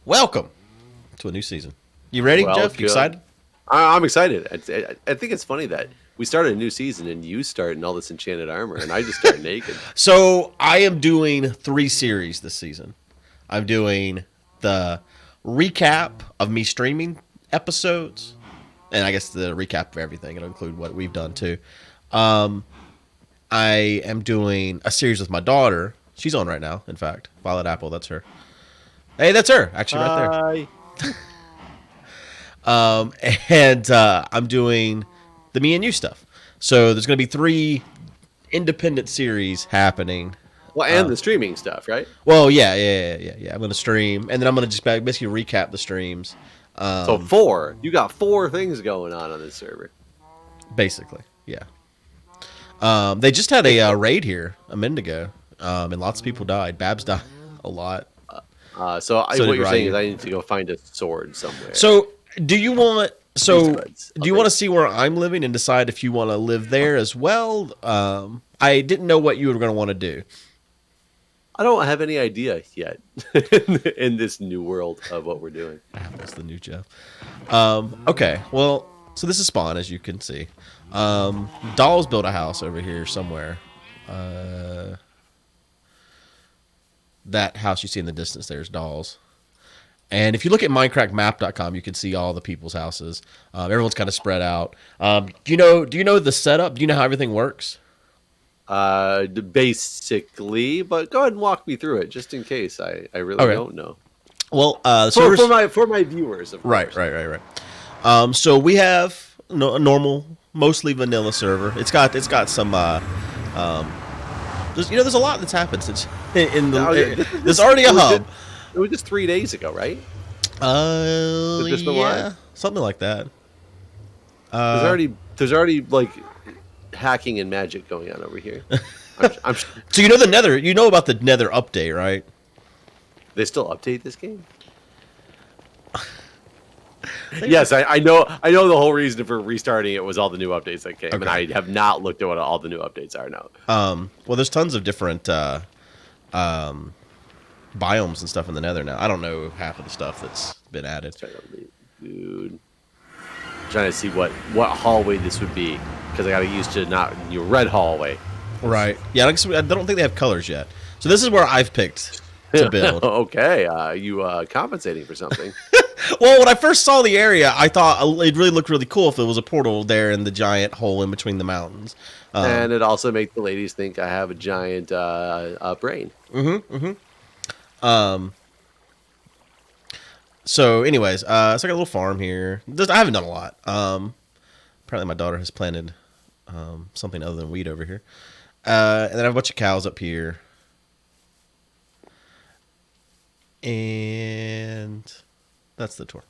Welcome to a new season. You ready, Jeff? You Welcome. excited? I'm excited. I think it's funny that we started a new season and you start in all this enchanted armor, and I just start naked. So I am doing 3 series this season. I'm doing the recap of me streaming episodes, and I guess the recap of everything. It'll include what we've done too. Um, I am doing a series with my daughter. She's on right now, in fact. Violet Apple, that's her. Hey, that's her, actually, right there. Hi. Um, and I'm doing the me and you stuff. So there's going to be 3 independent series happening. Well, and the streaming stuff, right? Well, yeah. I'm going to stream, and then I'm going to just basically recap the streams. So 4. You got 4 things going on this server. Basically, yeah. They just had a raid here a minute ago, and lots of people died. Babs died a lot. So So what did you're saying Ryu. is I need to go find a sword somewhere. So do you want? So Goods. do you want to see where I'm living and decide if you want to live there as well? I didn't know what you were going to want to do. I don't have any idea yet in this new world of what we're doing. Apple's the new Jeff. Okay, well, so this is Spawn, as you can see. Dolls built a house over here somewhere. That house you see in the distance there is Dolls. And if you look at MindcrackMap.com, you can see all the people's houses. Everyone's kind of spread out. Do you know the setup? Do you know how everything works? Basically, but go ahead and walk me through it just in case I really Okay. don't know. Well, the servers, For my viewers, of right. course. So we have a normal, mostly vanilla server. It's got some. There's a lot that's happened since in the. There's already a hub. It was just 3 days ago, right? Just been Yeah, live? something like that. There's already like hacking and magic going on over here. I'm So you know the Nether. You know about the Nether update, right? they still update this game. Yes, I know. I know the whole reason for restarting it was all the new updates that came, and I have not looked at what all the new updates are now. Well, there's tons of different biomes and stuff in the Nether now. I don't know half of the stuff that's been added. Dude, trying to see what hallway this would be because I got used to not your red hallway. Right. Yeah, I don't think they have colors yet. So this is where I've picked to build. Okay, you compensating for something? Well, when I first saw the area, I thought it really looked really cool if there was a portal there in the giant hole in between the mountains. And it also makes the ladies think I have a giant brain. So, anyways, so I got a little farm here. I haven't done a lot. Apparently, my daughter has planted something other than wheat over here. And then I have a bunch of cows up here. And that's the tour.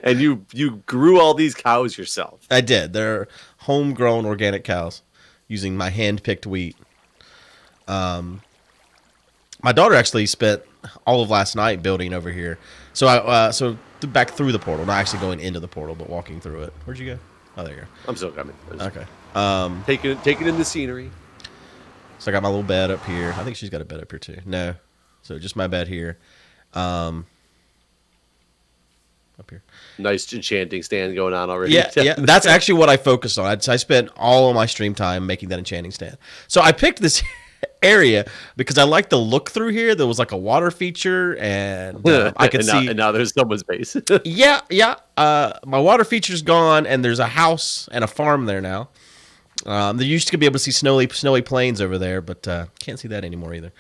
And you grew all these cows yourself. I did. They're homegrown organic cows using my hand-picked wheat. My daughter actually spent all of last night building over here. So back through the portal, not actually going into the portal, but walking through it. Where'd you go? Oh, there you I'm still coming. go. Okay. Taking in the scenery. So I got my little bed up here. I think she's got a bed up here too. No. So just my bed here. Up here. Nice enchanting stand going on already. Yeah. That's actually what I focused on. I spent all of my stream time making that enchanting stand. So I picked this area because I like the look through here. There was like a water feature, and I could see. And now there's someone's base. Yeah. My water feature's gone, and there's a house and a farm there now. There used to be able to see snowy plains over there, but can't see that anymore either.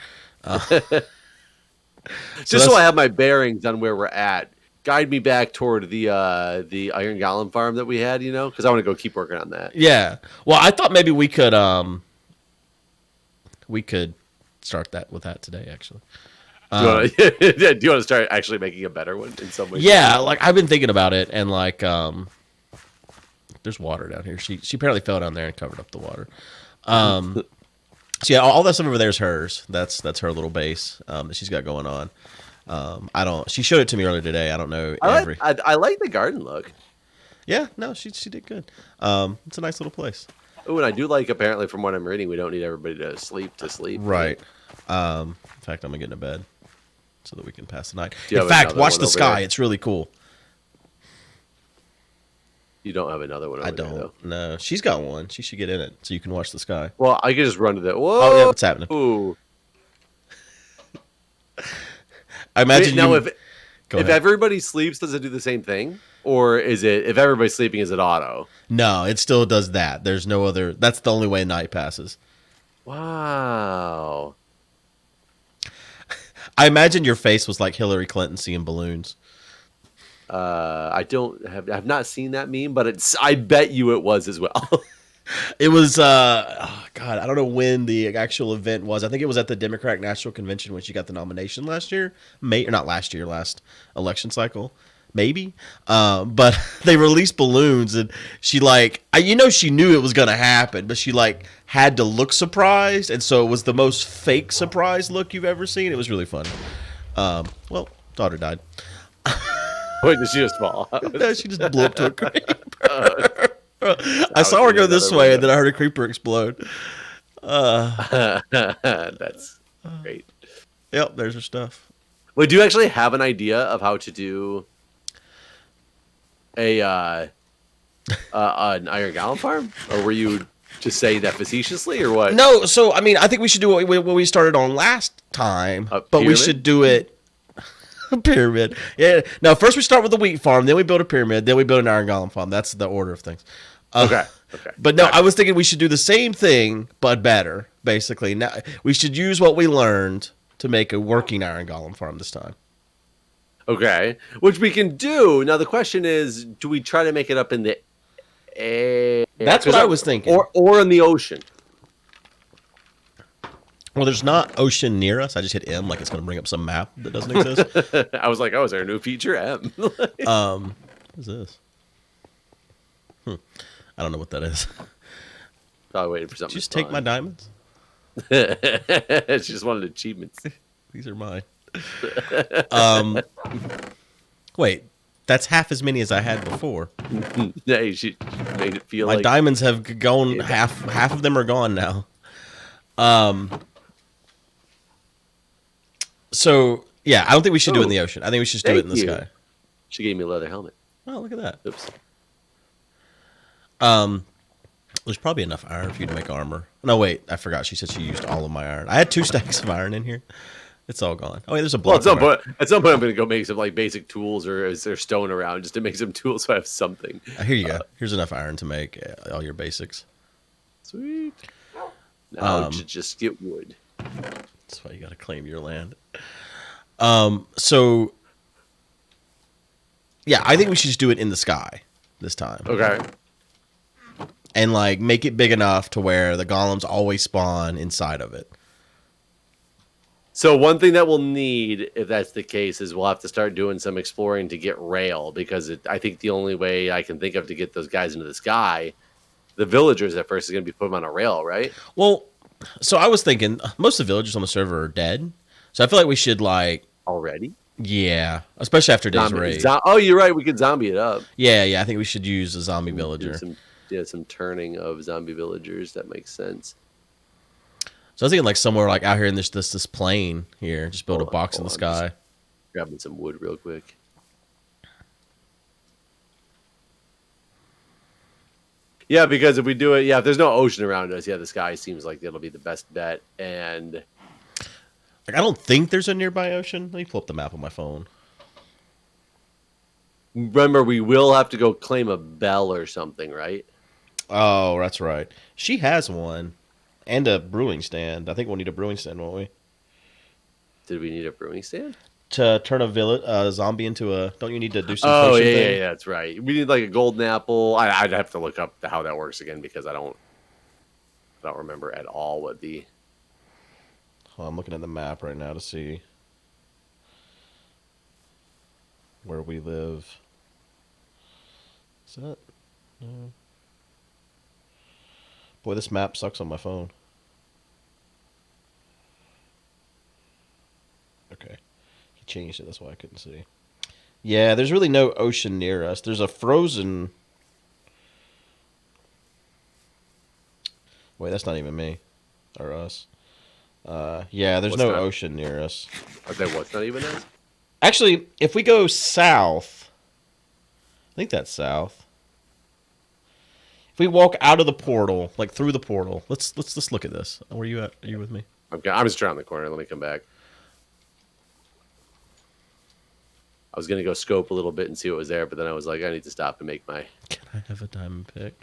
Just so I have my bearings on where we're at. Guide me back toward the Iron Golem farm that we had, because I want to go keep working on that. Yeah. Well, I thought maybe we could start that with that today, actually. Do you want to start actually making a better one in some way? Yeah, like I've been thinking about it, and like there's water down here. She apparently fell down there and covered up the water. So yeah, all that stuff over there is hers. That's her little base that she's got going on. She showed it to me earlier today. I don't know. I like the garden look. Yeah, no, she did good. It's a nice little place. Oh, and I do like, apparently, from what I'm reading, we don't need everybody to sleep. Right. In fact, I'm gonna get into bed. so that we can pass the night. Do you In have fact, another watch one the over sky. there? It's really cool. You don't have another one over I there, don't. though. No, she's got one. She should get in it so you can watch the sky. Well, I could just run to the... Oh, yeah, Whoa! what's happening? I Wait, imagine now, you... Go if ahead. everybody sleeps, does it do the same thing? Or is it, if everybody's sleeping, is it auto? No, it still does that. There's no other... That's the only way night passes. Wow. I imagine your face was like Hillary Clinton seeing balloons. I've not seen that meme, but I bet you it was as well. It was, oh God, I don't know when the actual event was. I think it was at the Democratic National Convention when she got the nomination last year. Or not last year, last election cycle. Maybe. But they released balloons and she she knew it was going to happen, but she had to look surprised. And so it was the most fake surprise look you've ever seen. It was really fun. Well, daughter died. Wait, did she just fall? No, she just blew up to a creeper. I saw her go this way, and then I heard a creeper explode. That's great. Yep, there's her stuff. Wait, do you actually have an idea of how to do an iron golem farm, or were you just saying that facetiously, or what? No, so I mean, I think we should do what we started on last time, but we pyramid? should do it. A pyramid. Yeah. No, first we start with the wheat farm, then we build a pyramid, then we build an iron golem farm. That's the order of things. Okay. But no, I was thinking we should do the same thing, but better, basically. Now we should use what we learned to make a working iron golem farm this time. Okay, which we can do. Now the question is, do we try to make it up in the air? That's what I was thinking. Or in the ocean. Well, there's not ocean near us. I just hit M like it's going to bring up some map that doesn't exist. I was like, oh, is there a new feature? M. What is this? I don't know what that is. Probably waiting for something. Did you just take my diamonds? She just wanted achievements. These are mine. Wait, that's half as many as I had before. Yeah, she made it feel My like diamonds have gone half of them are gone now. So yeah, I don't think we should do it in the ocean. I think we should just do it in the sky. She gave me a leather helmet. Oh, look at that. Oops. There's probably enough iron for you to make armor. No, wait, I forgot. She said she used all of my iron. I had 2 stacks of iron in here. It's all gone. Oh, wait, there's a block. Well, at some point, I'm going to go make some basic tools, or is there stone around just to make some tools so I have something. Here you go. Here's enough iron to make all your basics. Sweet. Now just get wood. That's why you got to claim your land. So yeah, I think we should just do it in the sky this time. Okay. And make it big enough to where the golems always spawn inside of it. So one thing that we'll need, if that's the case, is we'll have to start doing some exploring to get rail, because I think the only way I can think of to get those guys into the sky, the villagers at first, is going to be put them on a rail, right? Well, so I was thinking most of the villagers on the server are dead. So I feel like we should Already? Yeah, especially after Days Raid. Oh, you're right. We could zombie it up. Yeah. I think we should use a zombie villager. Some turning of zombie villagers. That makes sense. So I was thinking somewhere out here in this plain here, just build a box in the sky. Grabbing some wood real quick. Yeah, because if we do it, if there's no ocean around us, the sky seems like it'll be the best bet. And I don't think there's a nearby ocean. Let me pull up the map on my phone. Remember, we will have to go claim a bell or something, right? Oh, that's right. She has one. And a brewing stand. I think we'll need a brewing stand, won't we? Did we need a brewing stand? To turn a zombie into a... Don't you need to do some potion potion thing? thing? Yeah, that's right. We need a golden apple. I'd have to look up how that works again, because I don't remember at all what the... Oh, I'm looking at the map right now to see where we live. Is that... No. Boy, this map sucks on my phone. Okay. He changed it, that's why I couldn't see. Yeah, there's really no ocean near us. There's a frozen... Wait, that's not even me. Or us. Yeah, there's What's no not? ocean near us. Are there what's not even there? Actually, if we go south, I think that's south. If we walk out of the portal, like through the portal, let's look at this. Where are you at? Are you with me? Okay, I'm just around the corner. Let me come back. I was gonna go scope a little bit and see what was there, but then I was like, I need to stop and make my. Can I have a diamond pick?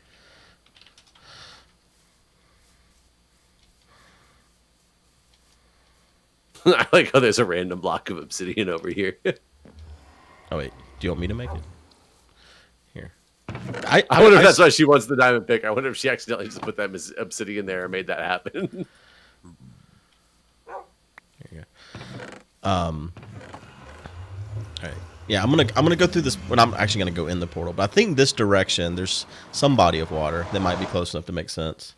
I like how there's a random block of obsidian over here. Oh wait, do you want me to make it? Here. I wonder if that's why she wants the diamond pick. I wonder if she accidentally just put that obsidian there and made that happen. There you go. All right. Yeah, I'm gonna go through this. But I'm actually gonna go in the portal. But I think this direction, there's some body of water that might be close enough to make sense.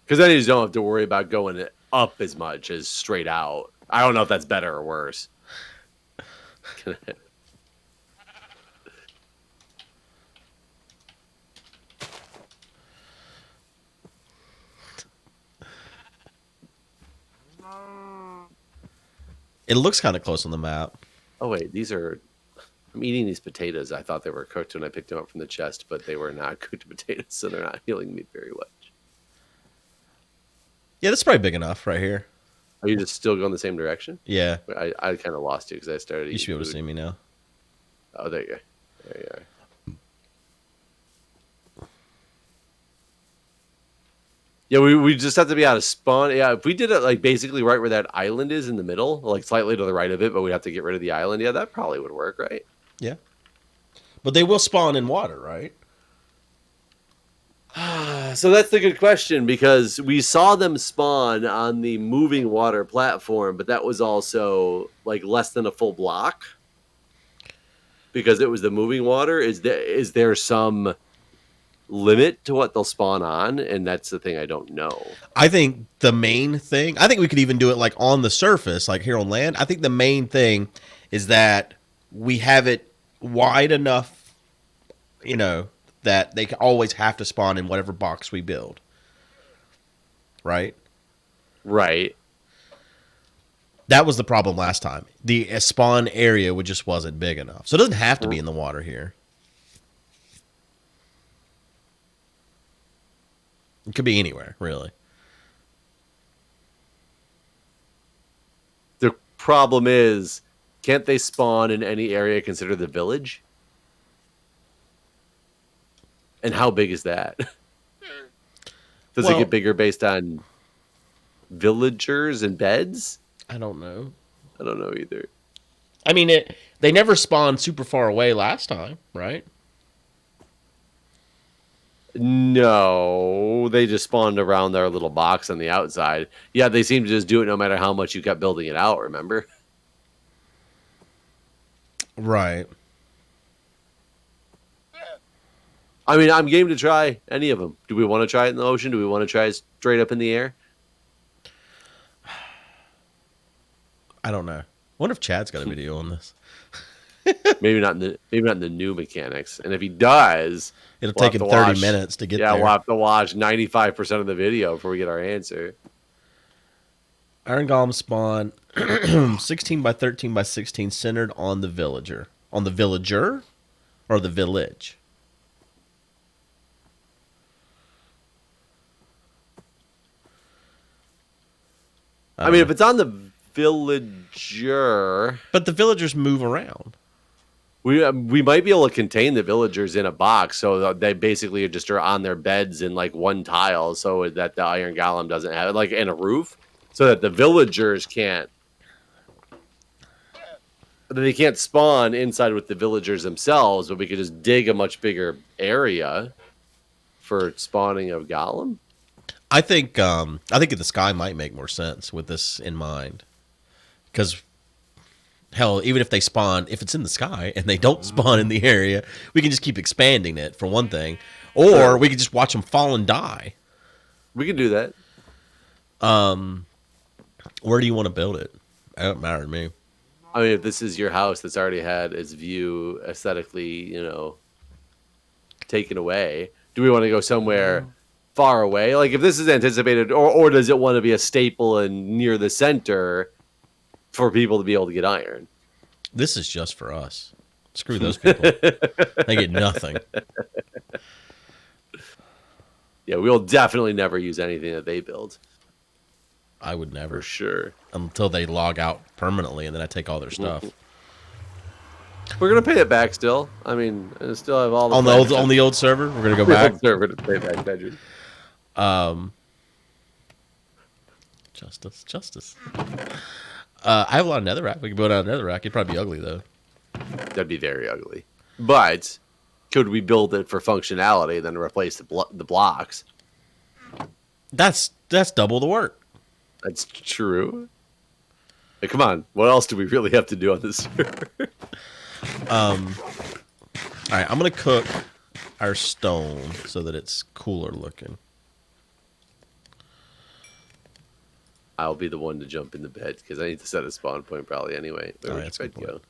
Because then you just don't have to worry about going up as much as straight out. I don't know if that's better or worse. It looks kind of close on the map. Oh wait, these are. I'm eating these potatoes. I thought they were cooked when I picked them up from the chest, but they were not cooked potatoes, so they're not healing me very much. Yeah, that's probably big enough right here. Are you just still going the same direction? Yeah. I kind of lost you because I started. You should be able to see me now. Oh, there you go. There you are. Yeah, we just have to be out of spawn. Yeah, if we did it like basically right where that island is in the middle, like slightly to the right of it, but we have to get rid of the island. Yeah, that probably would work, right? Yeah. But they will spawn in water, right? So that's the good question because we saw them spawn on the moving water platform, but that was also like less than a full block because it was the moving water. Is there some limit to what they'll spawn on? And that's the thing I don't know. I think the main thing, I think we could even do it like on the surface, like here on land. I think the main thing is that we have it wide enough, that they always have to spawn in whatever box we build. Right? Right. That was the problem last time. The spawn area just wasn't big enough. So it doesn't have to be in the water here. It could be anywhere, really. The problem is, can't they spawn in any area considered the village? And how big is that? Does it get bigger based on villagers and beds? I don't know. I don't know either. I mean, they never spawned super far away last time, right? No, they just spawned around their little box on the outside. Yeah, they seem to just do it no matter how much you kept building it out, remember? Right. I mean, I'm game to try any of them. Do we want to try it in the ocean? Do we want to try it straight up in the air? I don't know. I wonder if Chad's got a video on this. maybe not in the new mechanics. And if he does, it'll take him 30 minutes to get there. Yeah, we'll have to watch 95% of the video before we get our answer. Iron Golem spawn 16 by 13 by 16 centered on the villager. On the villager or the village? I mean, if it's on the villager, but the villagers move around. We might be able to contain the villagers in a box, so they basically just are on their beds in like one tile, so that the Iron Golem doesn't have it, like in a roof, so that the villagers can't. They can't spawn inside with the villagers themselves, but we could just dig a much bigger area for spawning of Golem. I think the sky might make more sense with this in mind, because hell, even if they spawn, if it's in the sky and they don't spawn in the area, we can just keep expanding it for one thing, or we can just watch them fall and die. We can do that. Where do you want to build it? It don't matter to me. I mean, if this is your house that's already had its view aesthetically, taken away, do we want to go somewhere far away? Like if this is anticipated, or does it want to be a staple and near the center for people to be able to get iron? This is just for us. Screw those people. They get nothing. Yeah, we'll definitely never use anything that they build. I would never. For sure. Until they log out permanently and then I take all their stuff. We're going to pay it back still. I mean, I still have all the... On the old server? We're going to go back? Server to pay back bedroom. Justice. I have a lot of netherrack. We can build out a netherrack. It'd probably be ugly, though. That'd be very ugly. But could we build it for functionality and then replace the blocks? That's double the work. That's true. Hey, come on. What else do we really have to do on this server? All right, I'm going to cook our stone so that it's cooler looking. I'll be the one to jump in the bed because I need to set a spawn point probably anyway. Where That's would your bed go?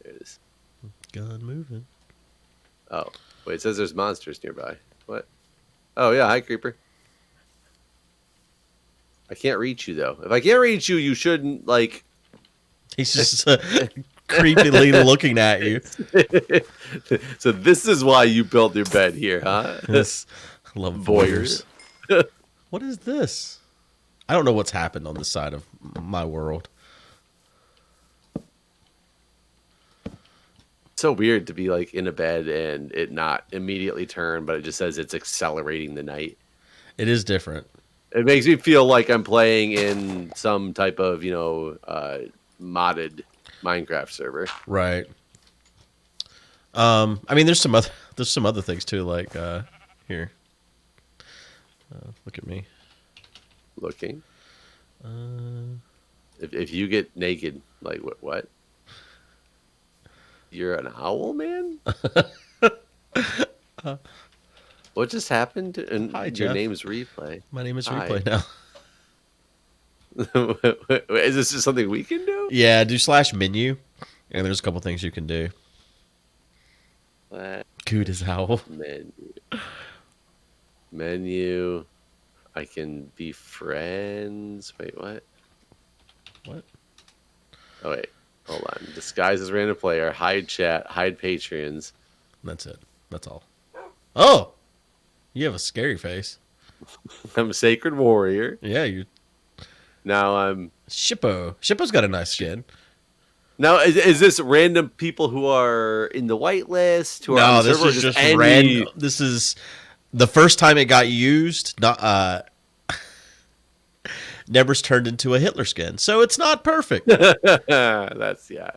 There it is. Gun moving. Oh, wait, it says there's monsters nearby. What? Oh, yeah, hi, creeper. I can't reach you, though. If I can't reach you, you shouldn't, like... He's just creepily looking at you. So this is why you built your bed here, huh? Yes. I love voyeurs. What is this? I don't know what's happened on this side of my world. So weird to be like in a bed and it not immediately turn, but it just says it's accelerating the night. It is different. It makes me feel like I'm playing in some type of, modded Minecraft server. Right. I mean, there's some other things too. Like here, look at me. Looking. If you get naked, like what? You're an owl, man. What just happened? And Hi, your Jeff. name's Replay. My name is Hi. Replay now. Is this just something we can do? Yeah, do /menu, and there's a couple things you can do. Guude is owl. Menu. I can be friends. Wait, what? What? Oh, wait. Hold on. Disguise as random player. Hide chat. Hide Patreons. That's it. That's all. Oh! You have a scary face. I'm a sacred warrior. Yeah, you. Now I'm... Shippo. Shippo's got a nice skin. Now, is this random people who are in the whitelist? Who are on the this server, is just any... random. This is the first time it got used. Not Never's turned into a Hitler skin, so it's not perfect. That's, yeah.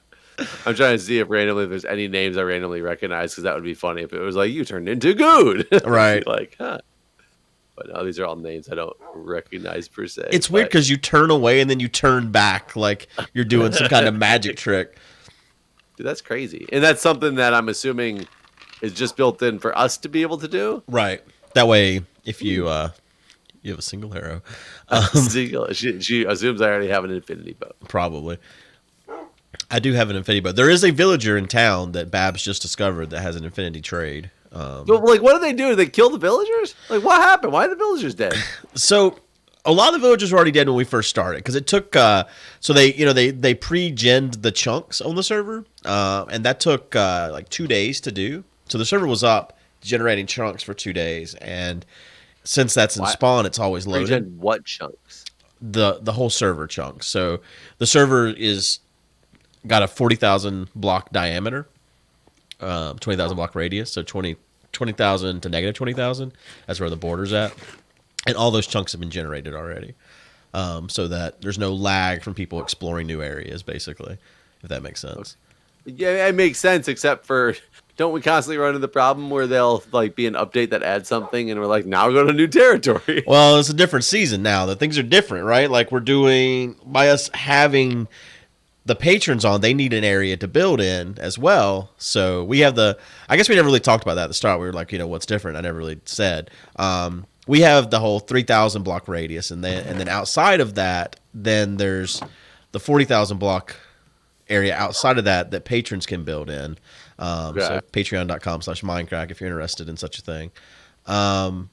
I'm trying to see if randomly there's any names I randomly recognize, because that would be funny if it was like, you turned into Guude. Right. Like, huh. But no, these are all names I don't recognize per se. It's weird because you turn away and then you turn back like you're doing some kind of magic trick. Dude, that's crazy. And that's something that I'm assuming is just built in for us to be able to do. Right. That way, if you you have a single arrow. She assumes I already have an infinity bow. Probably. I do have an infinity bow. There is a villager in town that Babs just discovered that has an infinity trade. But, like, what do? Did they kill the villagers? Like, what happened? Why are the villagers dead? So, a lot of the villagers were already dead when we first started because it took. So they pre-genned the chunks on the server, and that took like 2 days to do. So the server was up generating chunks for 2 days, and since that's in spawn, it's always loaded. Pre-gen what chunks? The whole server chunks. So the server is got a 40,000 block diameter, 20,000 block radius, so 20,000 to negative 20,000. That's where the border's at. And all those chunks have been generated already, so that there's no lag from people exploring new areas, basically, if that makes sense. Yeah, it makes sense, except for, don't we constantly run into the problem where they'll like be an update that adds something and we're like, now go to new territory? Well, it's a different season now. The things are different, right? Like we're doing, by us having the patrons on, they need an area to build in as well. So we have I guess we never really talked about that at the start. We were like, what's different? I never really said. We have the whole 3,000 block radius, and then outside of that, then there's the 40,000 block area outside of that patrons can build in. So patreon.com/Mindcrack if you're interested in such a thing. So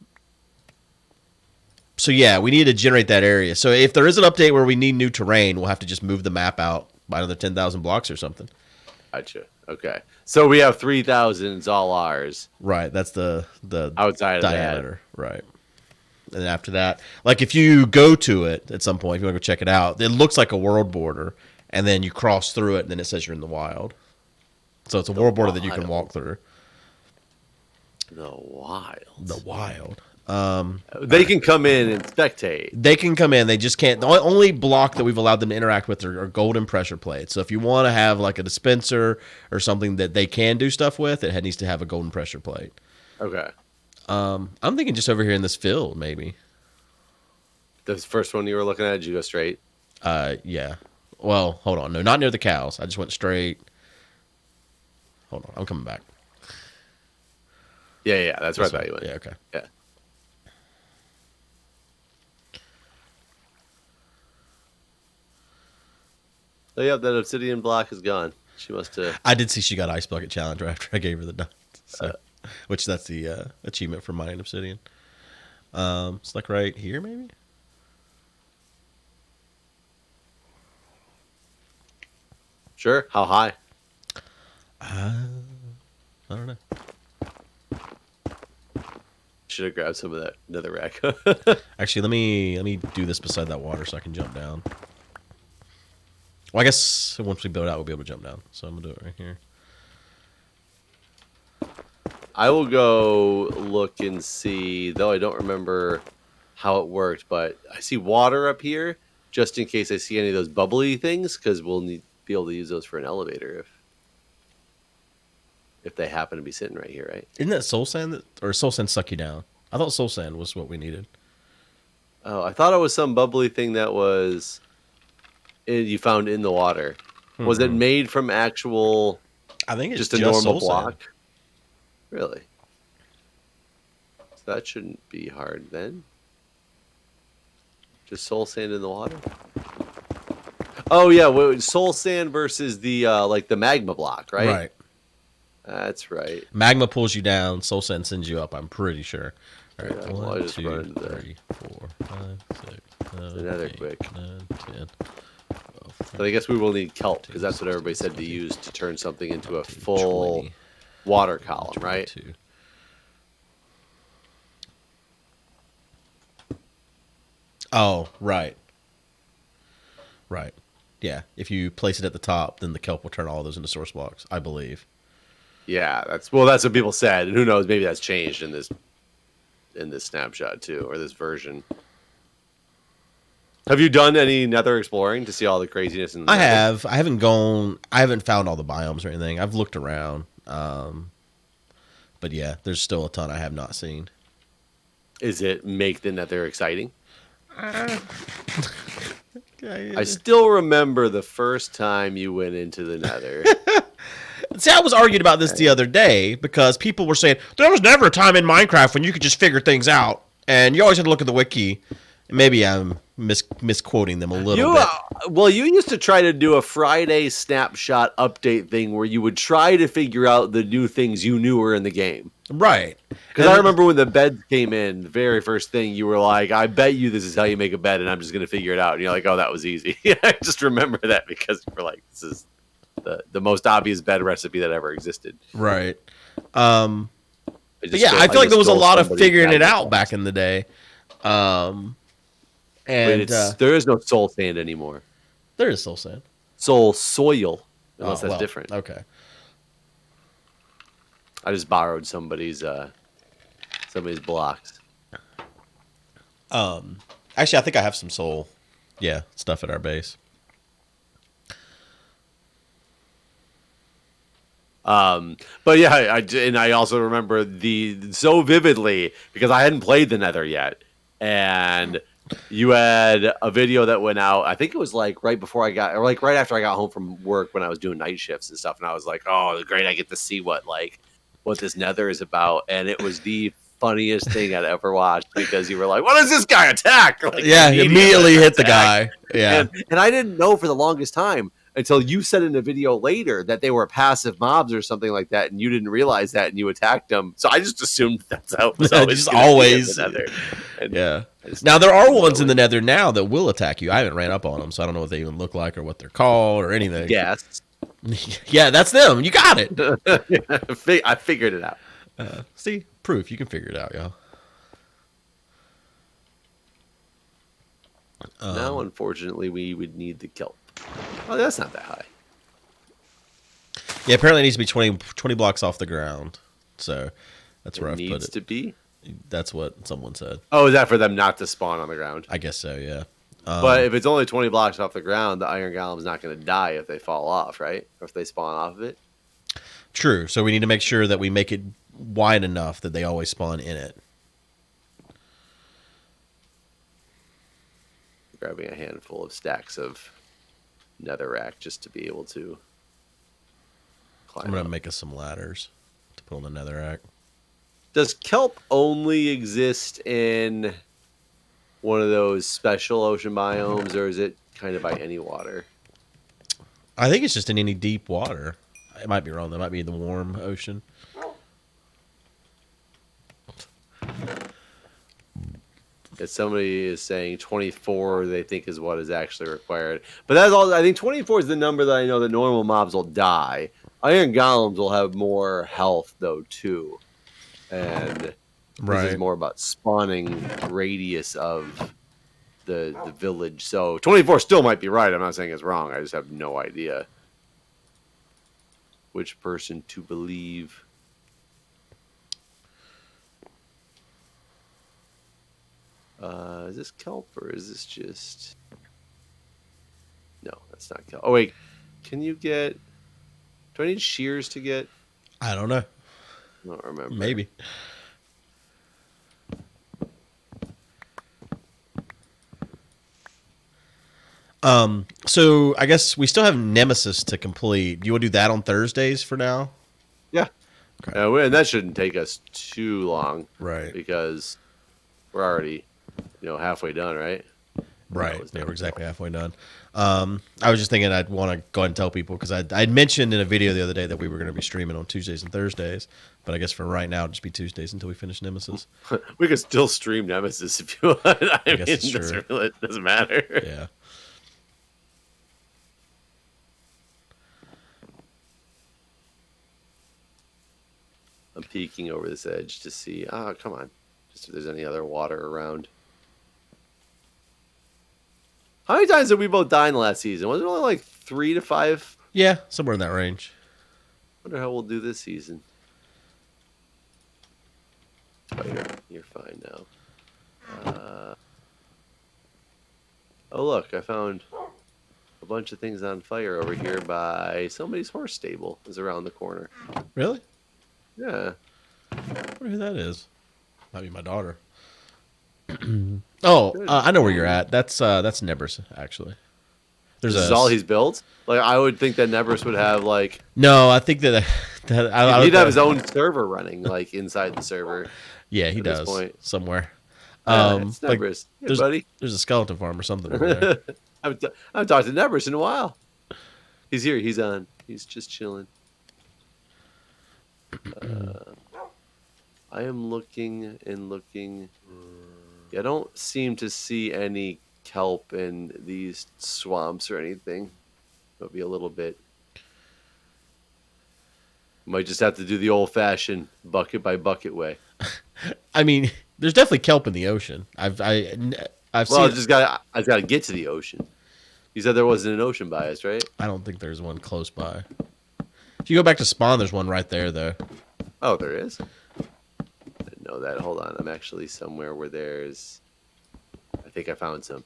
yeah, we need to generate that area. So if there is an update where we need new terrain, we'll have to just move the map out by another 10,000 blocks or something. Gotcha. Okay. So we have 3,000. It's all ours. Right. That's the outside diameter. Of that. Right. And then after that, like if you go to it at some point, if you want to go check it out, it looks like a world border, and then you cross through it, and then it says you're in the wild. So it's a world border that you can walk through. The wild. The wild. They can come in and spectate. They can come in. They just can't. The only block that we've allowed them to interact with are golden pressure plates. So if you want to have like a dispenser or something that they can do stuff with, it needs to have a golden pressure plate. Okay. I'm thinking just over here in this field, maybe. The first one you were looking at, did you go straight? Yeah. Well, hold on. No, not near the cows. I just went straight. Hold on. I'm coming back. Yeah. That's where I thought you went. Yeah, okay. Yeah. Oh, yeah, that obsidian block is gone. She must have... I did see she got Ice Bucket Challenge right after I gave her the dots. So, which that's the achievement for mining obsidian. It's like right here, maybe? Sure. How high? I don't know. Should have grabbed some of that nether rack. Actually, let me do this beside that water so I can jump down. Well, I guess once we build it out, we'll be able to jump down. So I'm going to do it right here. I will go look and see, though I don't remember how it worked, but I see water up here just in case I see any of those bubbly things, because we'll be able to use those for an elevator if they happen to be sitting right here, right? Isn't that soul sand or soul sand suck you down? I thought soul sand was what we needed. Oh, I thought it was some bubbly thing that was you found in the water. Mm-hmm. Was it made from actual? I think it's just a normal block. Sand. Really? So that shouldn't be hard then. Just soul sand in the water. Oh yeah, soul sand versus the like the magma block, right? Right. That's right. Magma pulls you down. Soul sand sends you up. I'm pretty sure. All right, yeah, 1, 2, 3, 4, 5, 6, 7, another 8, quick. 9, 10. 12, but I guess we will need kelp because that's what everybody said to use to turn something into a full 20, water column, 22. Right? Oh, right. Right. Yeah. If you place it at the top, then the kelp will turn all of those into source blocks, I believe. Yeah, that's what people said, and who knows? Maybe that's changed in this snapshot too, or this version. Have you done any Nether exploring to see all the craziness in the I have. I haven't gone. I haven't found all the biomes or anything. I've looked around, but yeah, there's still a ton I have not seen. Is it make the Nether exciting? I still remember the first time you went into the Nether. See, I was arguing about this the other day because people were saying there was never a time in Minecraft when you could just figure things out, and you always had to look at the wiki. Maybe I'm misquoting them a little bit. Well, you used to try to do a Friday snapshot update thing where you would try to figure out the new things you knew were in the game. Right. Because I remember when the beds came in, the very first thing you were like, I bet you this is how you make a bed, and I'm just going to figure it out. And you're like, oh, that was easy. I just remember that because you were like, this is the most obvious bed recipe that ever existed. Right. But yeah, I feel like there was a lot of figuring it out back in the day. And there is no soul sand anymore. There is soul sand. Soul soil, unless that's different. Okay. I just borrowed somebody's blocks. Actually, I think I have some soul, stuff at our base. But yeah, I also remember so vividly because I hadn't played the Nether yet, and you had a video that went out. I think it was like right after I got home from work when I was doing night shifts and stuff, and I was like, "Oh, great! I get to see what this Nether is about," and it was the funniest thing I'd ever watched because you were like, "What does this guy attack?" Immediately hit the guy. Yeah, and I didn't know for the longest time until you said in a video later that they were passive mobs or something like that, and you didn't realize that, and you attacked them. So I just assumed that's how it was always. Just always. And yeah. Now there are ones in the Nether now that will attack you. I haven't ran up on them, so I don't know what they even look like or what they're called or anything. Yes. Yeah, that's them. You got it. I figured it out. See, proof. You can figure it out, y'all. Now, unfortunately, we would need the kelp. Oh, that's not that high. Yeah, apparently it needs to be 20 blocks off the ground. So that's where I've put it. Needs to be? That's what someone said. Oh, is that for them not to spawn on the ground? I guess so, yeah. But if it's only 20 blocks off the ground, the iron golem's not going to die if they fall off, right? Or if they spawn off of it. True. So we need to make sure that we make it wide enough that they always spawn in it. Grabbing a handful of stacks of netherrack just to be able to climb. I'm going to make us some ladders to put on the netherrack. Does kelp only exist in one of those special ocean biomes, or is it kind of by any water? I think it's just in any deep water. I might be wrong. That might be the warm ocean. If somebody is saying 24, they think is what is actually required. But that's all. I think 24 is the number that I know that normal mobs will die. Iron golems will have more health, though, too. And this is more about spawning radius of the village. So 24 still might be right. I'm not saying it's wrong. I just have no idea which person to believe. Is this kelp or is this just... No, that's not kelp. Oh, wait. Can you get... Do I need shears to get... I don't know. I don't remember. Maybe. So I guess we still have Nemesis to complete. Do you want to do that on Thursdays for now? Yeah. Okay. And that shouldn't take us too long. Right. Because we're already, halfway done, right? Right. Yeah, we're exactly halfway done. I was just thinking I'd want to go ahead and tell people because I'd mentioned in a video the other day that we were going to be streaming on Tuesdays and Thursdays, but I guess for right now it'll just be Tuesdays until we finish Nemesis. We could still stream Nemesis if you want. I guess it's true. It doesn't matter. Yeah. I'm peeking over this edge to see. Oh, come on. Just if there's any other water around. How many times did we both die in the last season? Was it only like 3 to 5? Yeah, somewhere in that range. Wonder how we'll do this season. Spider, you're fine now. Oh, look, I found a bunch of things on fire over here by somebody's horse stable. Is around the corner. Really? Yeah. I wonder who that is. Might be my daughter. I know where you're at. That's Nebers, actually. This is all he's built? Like, I would think that Nebers would have, like... No, I think that he'd have his own server running, like, inside the server. Yeah, he does. Somewhere. It's Nebers. Hey, buddy. There's a skeleton farm or something over there. I haven't talked to Nebers in a while. He's here. He's on. He's just chilling. I am looking and looking. I don't seem to see any kelp in these swamps or anything. It'll be a little bit. Might just have to do the old-fashioned bucket by bucket way. I mean, there's definitely kelp in the ocean. I've seen. I just got to get to the ocean. You said there wasn't an ocean by us, right? I don't think there's one close by. If you go back to spawn, there's one right there, though. Oh, there is? I didn't know that. Hold on. I'm actually somewhere where there's... I think I found some.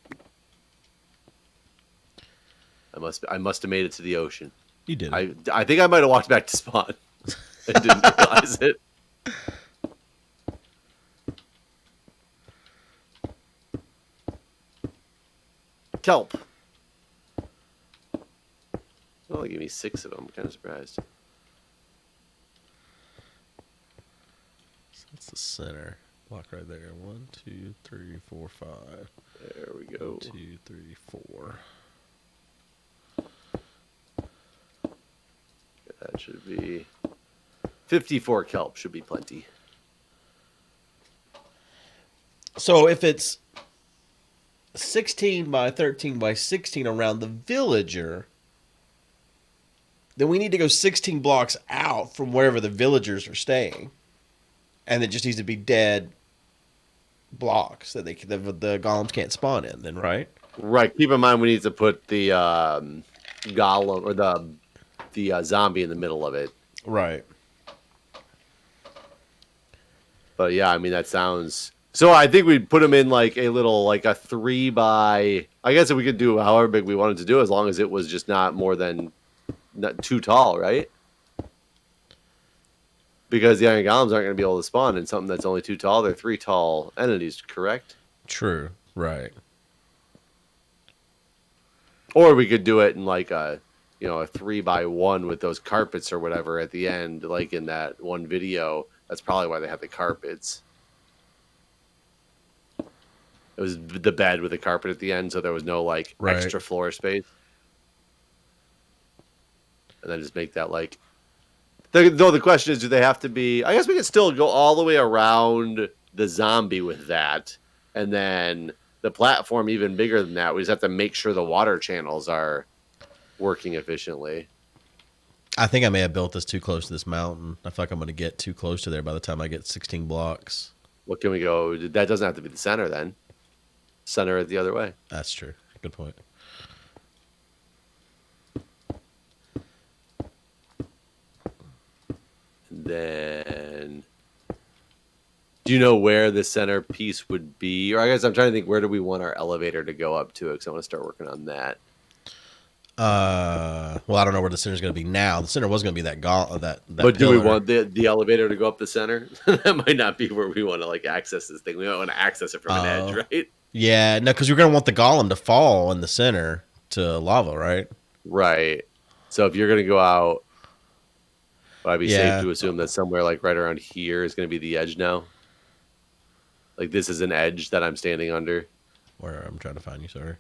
I must have made it to the ocean. You did. I think I might have walked back to spawn. I didn't realize it. Kelp. Oh, they gave me 6 of them. I'm kind of surprised. So that's the center block right there. 1, 2, 3, 4, 5. There we go. 1, 2, 3, 4. Should be 54 kelp should be plenty. So if it's 16 by 13 by 16 around the villager, then we need to go 16 blocks out from wherever the villagers are staying. And it just needs to be dead blocks that the golems can't spawn in then, right? Right. Keep in mind we need to put the golem or the zombie in the middle of it. Right. But yeah, I mean that sounds. So I think we'd put them in like a little, like a 3 by. I guess if we could do however big we wanted to do, as long as it was just not more than not too tall, right? Because the iron golems aren't going to be able to spawn in something that's only too tall. They're 3 tall entities, correct? True. Right. Or we could do it in like a 3 by 1 with those carpets or whatever at the end, like in that one video. That's probably why they have the carpets. It was the bed with the carpet at the end, so there was no like extra floor space. And then just make that like. Though the question is, do they have to be? I guess we could still go all the way around the zombie with that, and then the platform even bigger than that. We just have to make sure the water channels are working efficiently. I think I may have built this too close to this mountain. I feel like I'm going to get too close to there by the time I get 16 blocks. What can we go? That doesn't have to be the center then. Center it the other way. That's true. Good point. Then, do you know where the center piece would be? Or I guess I'm trying to think, where do we want our elevator to go up to? Because I want to start working on that. Well, I don't know where the center's going to be now. The center was going to be that But do we want the elevator to go up the center? That might not be where we want to like access this thing. We might want to access it from an edge, right? Yeah, no, because you're going to want the golem to fall in the center to lava, right? Right. So if you're going to go out, would I be safe to assume that somewhere like right around here is going to be the edge now? Like this is an edge that I'm standing under? Where I'm trying to find you, sorry.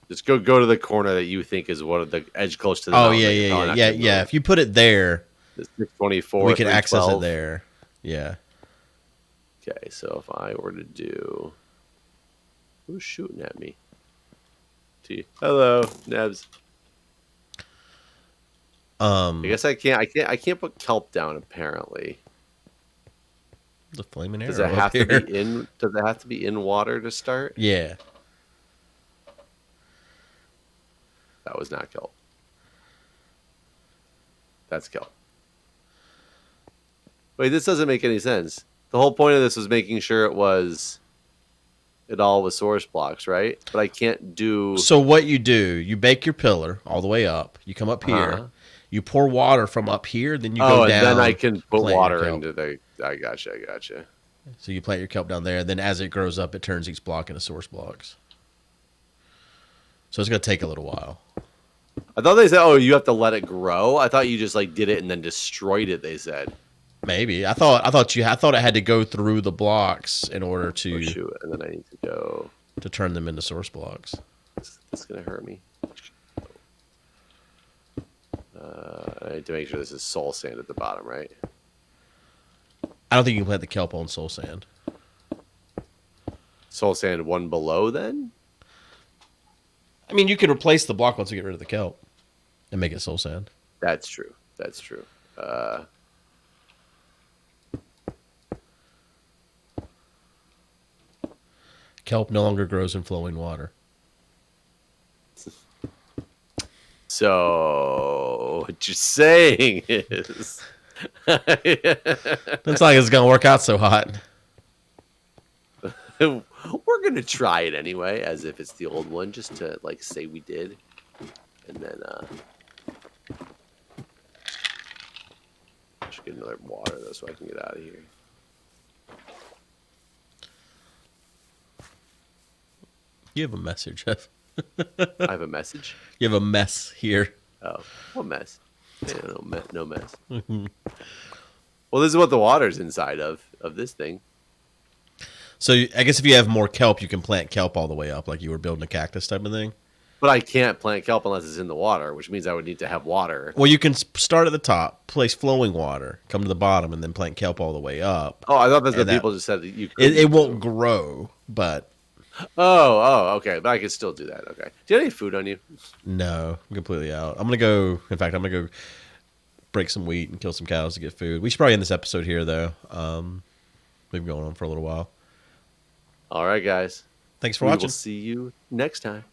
Just go to the corner that you think is one of the edge close to the mountain. Yeah. If you put it there, the 624, we can access it there. Yeah. Okay, so if I were to do, who's shooting at me? Hello, Nebs. I guess I can't put kelp down apparently. The flaming arrow. Does it have to be in? Does it have to be in water to start? Yeah. That was not kelp. That's kelp. Wait, this doesn't make any sense. The whole point of this was making sure it all was source blocks, right? But I can't do. So what you do, you bake your pillar all the way up. You come up here. You pour water from up here. Then you go down. And then I can put water into the. I gotcha. So you plant your kelp down there. Then as it grows up, it turns each block into source blocks. So it's going to take a little while. I thought they said, you have to let it grow. I thought you just like did it and then destroyed it, they said. Maybe. I thought it had to go through the blocks in order to shoot, and then I need to go to turn them into source blocks. This is going to hurt me. I need to make sure this is soul sand at the bottom, right? I don't think you can plant the kelp on soul sand. Soul sand one below then? I mean, you can replace the block once you get rid of the kelp and make it soul sand. That's true. Kelp no longer grows in flowing water. So what you're saying is Looks like it's gonna work out so hot. We're gonna try it anyway, as if it's the old one, just to like say we did, and then I should get another water though, so I can get out of here. You have a message, Jeff. I have a message. You have a mess here. Oh, what mess? Yeah, no mess. Well, this is what the water's inside of this thing. So I guess if you have more kelp, you can plant kelp all the way up, like you were building a cactus type of thing. But I can't plant kelp unless it's in the water, which means I would need to have water. Well, you can start at the top, place flowing water, come to the bottom, and then plant kelp all the way up. Oh, I thought that's And what that people just said that you it couldn't won't do. grow, but Okay. But I can still do that. Okay. Do you have any food on you? no, I'm completely out. I'm gonna go. In fact, I'm gonna go break some wheat and kill some cows to get food. We should probably end this episode here, though. We've been going on for a little while. All right, guys. Thanks for We watching. will see you next time.